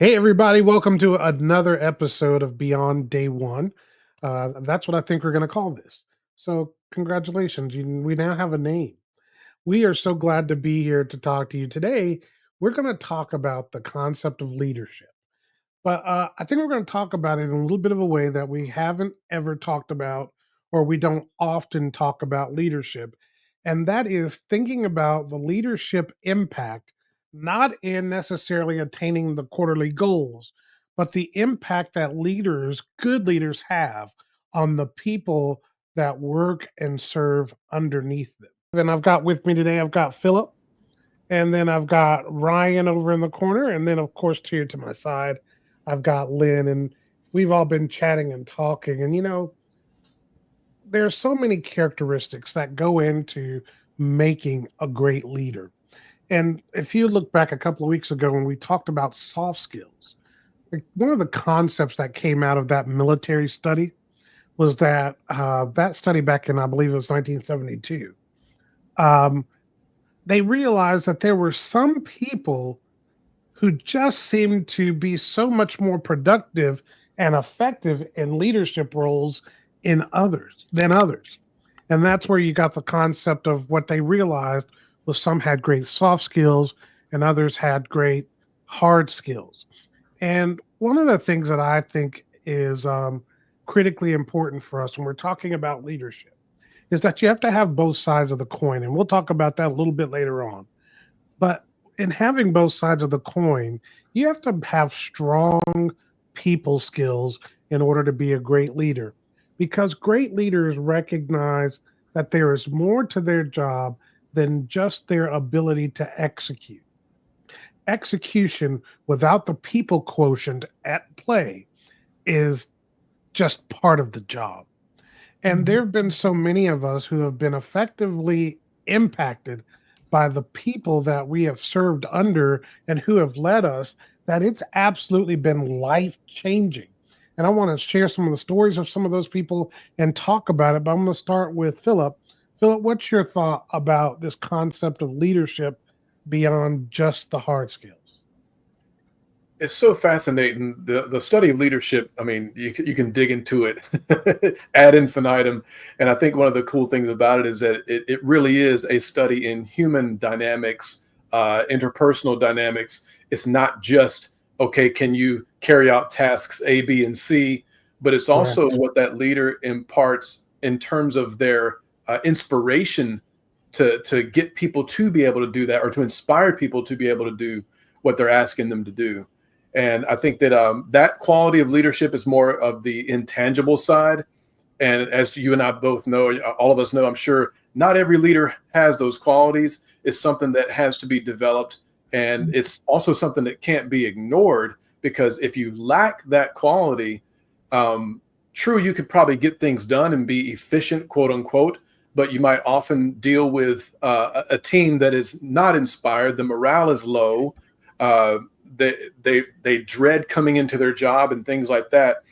Hey, everybody, welcome to another episode of Beyond Day One. That's what I think we're going to call this. So, congratulations. We now have a name. We are so glad to be here to talk to you today. We're going to talk about the concept of leadership. But I think we're going to talk about it in a little bit of a way that we haven't ever talked about, or we don't often talk about leadership. And that is thinking about the leadership impact, not in necessarily attaining the quarterly goals, but the impact that good leaders, have on the people that work and serve underneath them. And I've got with me today, I've got Philip. And then I've got Ryan over in the corner. And then, of course, here to my side, I've got Lynn. And we've all been chatting and talking. And, there's so many characteristics that go into making a great leader. And if you look back a couple of weeks ago when we talked about soft skills, like one of the concepts that came out of that military study was that that study back in, I believe it was 1972, um, they realized that there were some people who just seem to be so much more productive and effective in leadership roles in others than others. And that's where you got the concept of what they realized was some had great soft skills and others had great hard skills. And one of the things that I think is critically important for us when we're talking about leadership is that you have to have both sides of the coin. And we'll talk about that a little bit later on. But in having both sides of the coin, you have to have strong people skills in order to be a great leader because great leaders recognize that there is more to their job than just their ability to execute. Execution without the people quotient at play is just part of the job. And Mhm. there have been so many of us who have been effectively impacted by the people that we have served under and who have led us that it's absolutely been life changing. And I want to share some of the stories of some of those people and talk about it. But I'm going to start with Philip. Philip, what's your thought about this concept of leadership beyond just the hard skills? It's so fascinating. The study of leadership, I mean, you can dig into it ad infinitum. And I think one of the cool things about it is that it really is a study in human dynamics, interpersonal dynamics. It's not just, okay, can you carry out tasks A, B, and C, but it's also Correct. what that leader imparts in terms of their inspiration to get people to be able to do that, or to inspire people to be able to do what they're asking them to do. And I think that that quality of leadership is more of the intangible side. And as you and I both know, all of us know, I'm sure not every leader has those qualities. It's something that has to be developed. And it's also something that can't be ignored, because if you lack that quality, true, you could probably get things done and be efficient, quote unquote, but you might often deal with a team that is not inspired. The morale is low. Uh, they dread coming into their job and things like that.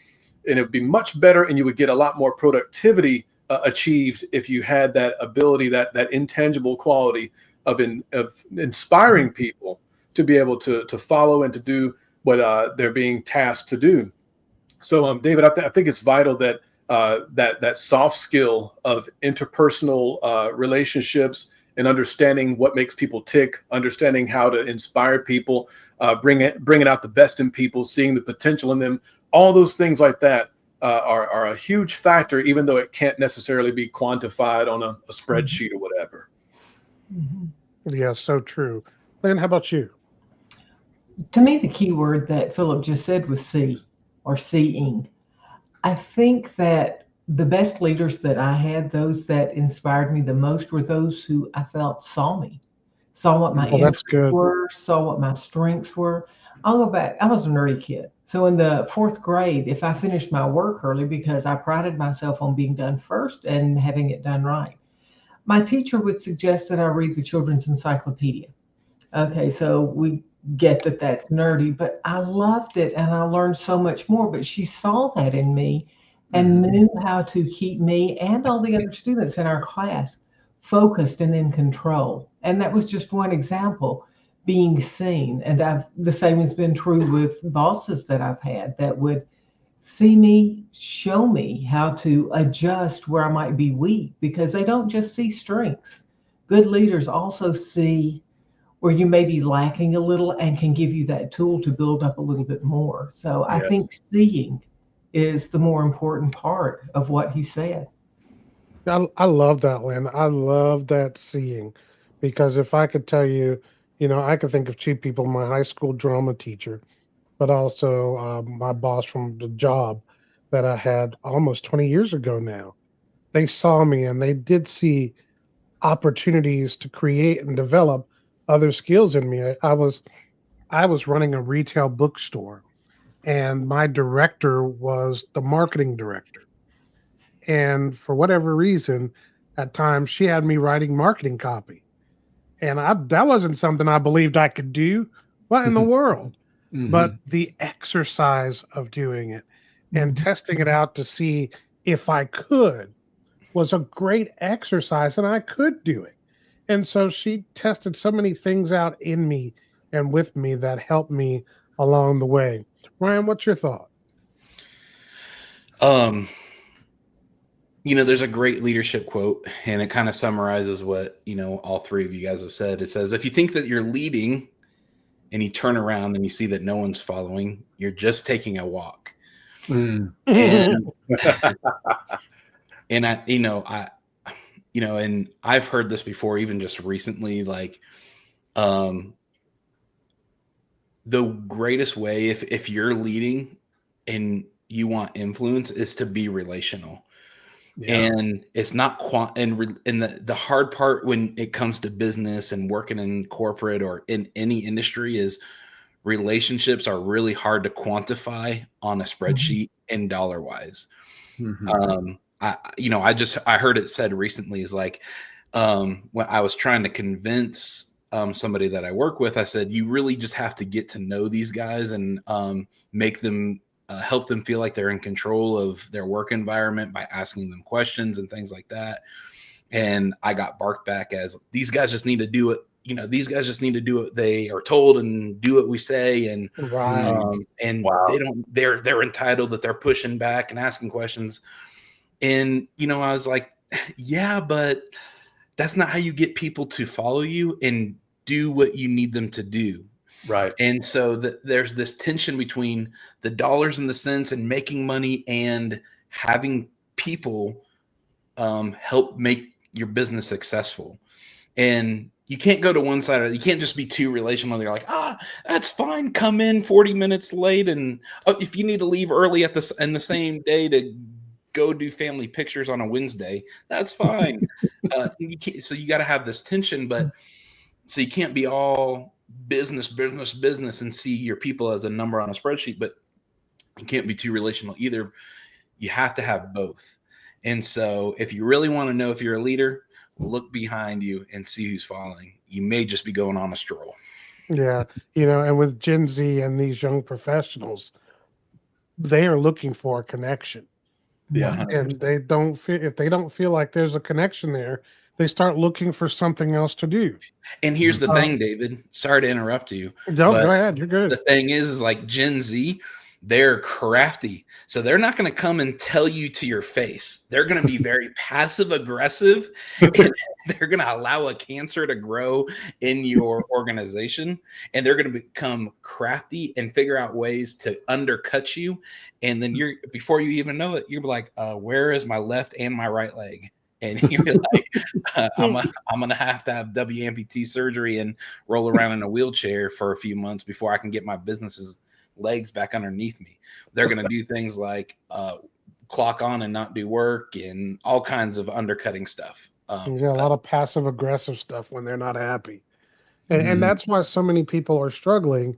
And it would be much better, and you would get a lot more productivity achieved if you had that ability, that intangible quality of inspiring people to be able to follow and to do what they're being tasked to do. So, David, I think it's vital that that soft skill of interpersonal relationships and understanding what makes people tick, understanding how to inspire people, bringing out the best in people, seeing the potential in them, all those things like that are a huge factor, even though it can't necessarily be quantified on a Mhm. spreadsheet or whatever. Mhm. Yeah, so true. Lynn, how about you? To me, the key word that Philip just said was see or seeing. I think that the best leaders that I had, those that inspired me the most, were those who I felt saw me, saw what my Well, that's interests good. were, saw what my strengths were. I'll go back. I was a nerdy kid. So in the fourth grade, if I finished my work early because I prided myself on being done first and having it done right, my teacher would suggest that I read the children's encyclopedia. Okay, so we get that that's nerdy, but I loved it and I learned so much more. But she saw that in me and Mhm. knew how to keep me and all the other students in our class focused and in control. And that was just one example. being seen. And the same has been true with bosses that I've had that would see me, show me how to adjust where I might be weak, because they don't just see strengths. Good leaders also see where you may be lacking a little and can give you that tool to build up a little bit more. So I Yes. think seeing is the more important part of what he said. I love that, Lynn. I love that seeing, because if I could tell you, I could think of two people: my high school drama teacher, but also my boss from the job that I had almost 20 years ago now. They saw me and they did see opportunities to create and develop other skills in me. I was running a retail bookstore, and my director was the marketing director. And for whatever reason, at times she had me writing marketing copy. And that wasn't something I believed I could do. What in the world? Mm-hmm. But the exercise of doing it and Mhm. testing it out to see if I could was a great exercise, and I could do it. And so she tested so many things out in me and with me that helped me along the way. Ryan, what's your thought? Um, there's a great leadership quote, and it kind of summarizes what, all three of you guys have said. It says, if you think that you're leading and you turn around and you see that no one's following, you're just taking a walk. Mm. And, and and I've heard this before, even just recently, like, the greatest way, if you're leading and you want influence, is to be relational. Yeah. And it's not and the hard part when it comes to business and working in corporate or in any industry is relationships are really hard to quantify on a spreadsheet and dollar wise. Mm-hmm. I heard it said recently is like, when I was trying to convince somebody that I work with, I said, you really just have to get to know these guys and make them help them feel like they're in control of their work environment by asking them questions and things like that. And I got barked back as, these guys just need to do it. These guys just need to do what they are told and do what we say. And Right. Wow. they're entitled, that they're pushing back and asking questions. And, I was like, yeah, but that's not how you get people to follow you and do what you need them to do. Right. And so there's this tension between the dollars and the cents and making money and having people help make your business successful. And you can't go to one side, or you can't just be too relational. You're like, that's fine. Come in 40 minutes late. And if you need to leave early in the same day to go do family pictures on a Wednesday, that's fine. So you got to have this tension, but so you can't be all business and see your people as a number on a spreadsheet, but you can't be too relational either. You have to have both. And so if you really want to know if you're a leader, look behind you and see who's following. You may just be going on a stroll. Yeah. And with Gen Z and these young professionals, they are looking for a connection. Yeah. And they don't feel, if they don't feel like there's a connection there, they start looking for something else to do. And here's the thing, David, sorry to interrupt you. No, but go ahead. You're good. the thing is like Gen Z, they're crafty. So they're not going to come and tell you to your face. They're going to be very passive aggressive, and they're going to allow a cancer to grow in your organization, and they're going to become crafty and figure out ways to undercut you. And then before you even know it, you're like, where is my left and my right leg? And you're like, I'm going to have WMPT surgery and roll around in a wheelchair for a few months before I can get my business's legs back underneath me. They're going to do things like clock on and not do work and all kinds of undercutting stuff. A lot of passive aggressive stuff when they're not happy. And that's why so many people are struggling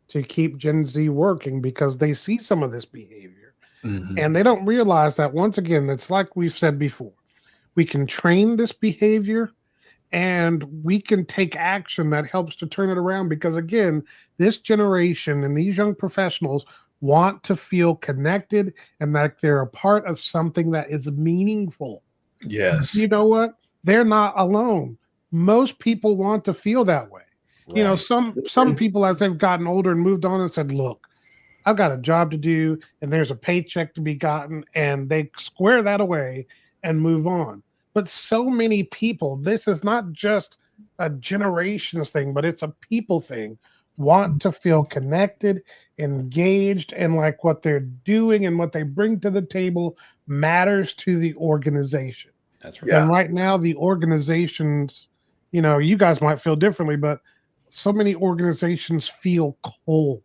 to keep Gen Z working, because they see some of this behavior and they don't realize that, once again, it's like we've said before, we can train this behavior and we can take action that helps to turn it around, because again, this generation and these young professionals want to feel connected and that they're a part of something that is meaningful. Yes. You know what? They're not alone. Most people want to feel that way. You know, Right. some people as they've gotten older and moved on and said, look, I've got a job to do and there's a paycheck to be gotten, and they square that away and move on. But so many people, this is not just a generations thing, but it's a people thing, want to feel connected, engaged, and like what they're doing and what they bring to the table matters to the organization. That's right. Yeah. And right now, the organizations, you know, you guys might feel differently, but so many organizations feel cold,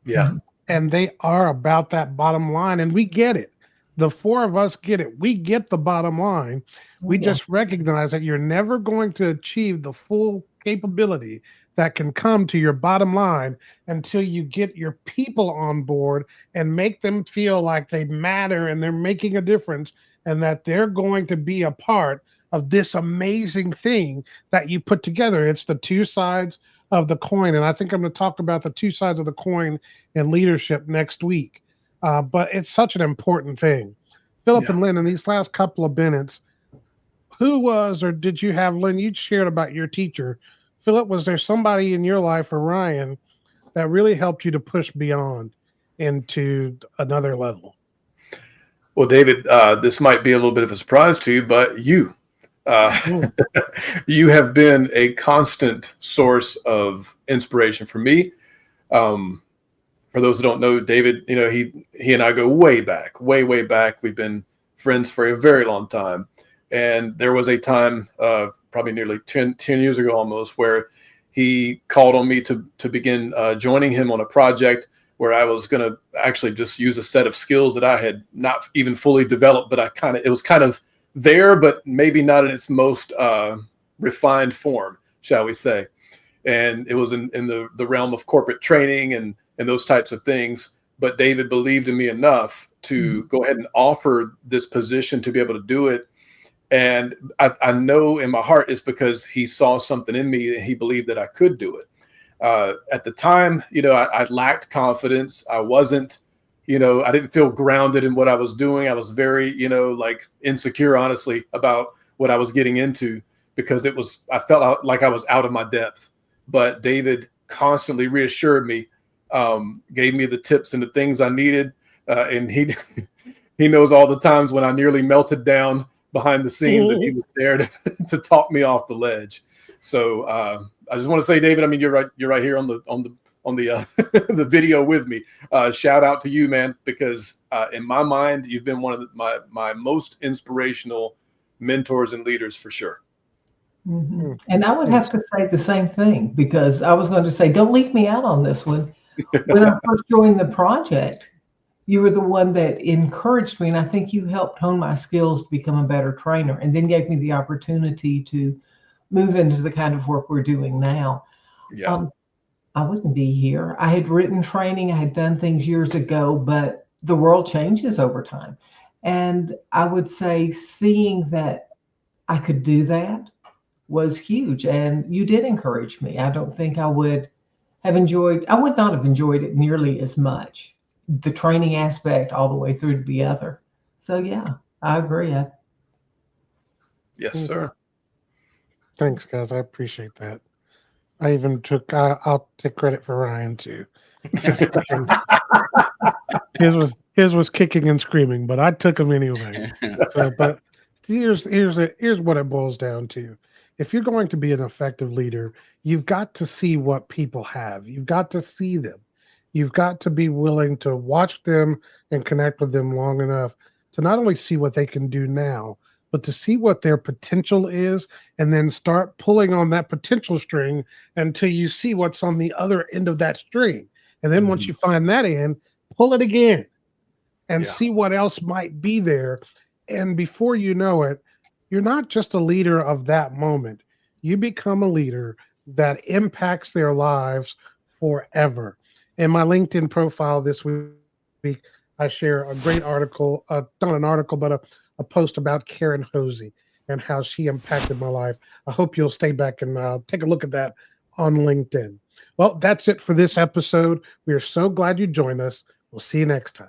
Yeah. and they are about that bottom line. And we get it. The four of us get it. We get the bottom line. We Yeah. just recognize that you're never going to achieve the full capability that can come to your bottom line until you get your people on board and make them feel like they matter and they're making a difference and that they're going to be a part of this amazing thing that you put together. It's the two sides of the coin. And I think I'm going to talk about the two sides of the coin in leadership next week. But it's such an important thing. Philip Yeah. and Lynn, in these last couple of minutes, who was or did you have, Lynn, you shared about your teacher. Philip, was there somebody in your life, or Ryan, that really helped you to push beyond into another level? Well, David, this might be a little bit of a surprise to you, but you have been a constant source of inspiration for me. For those who don't know, David, you know, he and I go way back, way back. We've been friends for a very long time. And there was a time, probably nearly 10 years ago almost, where he called on me to begin joining him on a project where I was going to actually just use a set of skills that I had not even fully developed, but it was kind of there, but maybe not in its most refined form, shall we say. And it was in the realm of corporate training and those types of things. But David believed in me enough to go ahead and offer this position to be able to do it. And I know in my heart it's because he saw something in me and he believed that I could do it. At the time, you know, I lacked confidence. I wasn't, you know, I didn't feel grounded in what I was doing. I was very, you know, like insecure, honestly, about what I was getting into because I felt like I was out of my depth. But David constantly reassured me, gave me the tips and the things I needed. And he knows all the times when I nearly melted down behind the scenes and he was there to talk me off the ledge. So I just want to say, David, I mean, you're right here on the the video with me. Shout out to you, man, because in my mind, you've been one of my most inspirational mentors and leaders for sure. Mm-hmm. And I would have to say the same thing, because I was going to say, don't leave me out on this one. When I first joined the project, you were the one that encouraged me. And I think you helped hone my skills to become a better trainer, and then gave me the opportunity to move into the kind of work we're doing now. Yeah. I wouldn't be here. I had written training, I had done things years ago, but the world changes over time. And I would say seeing that I could do that was huge. And you did encourage me. I don't think I would not have enjoyed it nearly as much, the training aspect all the way through to the other. So yeah, I agree. Yes, sir. Thanks, guys. I appreciate that. I even I'll take credit for Ryan too. His was kicking and screaming, but I took him anyway. So, but here's what it boils down to. If you're going to be an effective leader, you've got to see what people have. You've got to see them. You've got to be willing to watch them and connect with them long enough to not only see what they can do now, but to see what their potential is, and then start pulling on that potential string until you see what's on the other end of that string. And then once you find that end, pull it again and see what else might be there. And before you know it, you're not just a leader of that moment. You become a leader that impacts their lives forever. In my LinkedIn profile this week, I share a great article, not an article, but a post about Karen Hosey and how she impacted my life. I hope you'll stay back and take a look at that on LinkedIn. Well, that's it for this episode. We are so glad you joined us. We'll see you next time.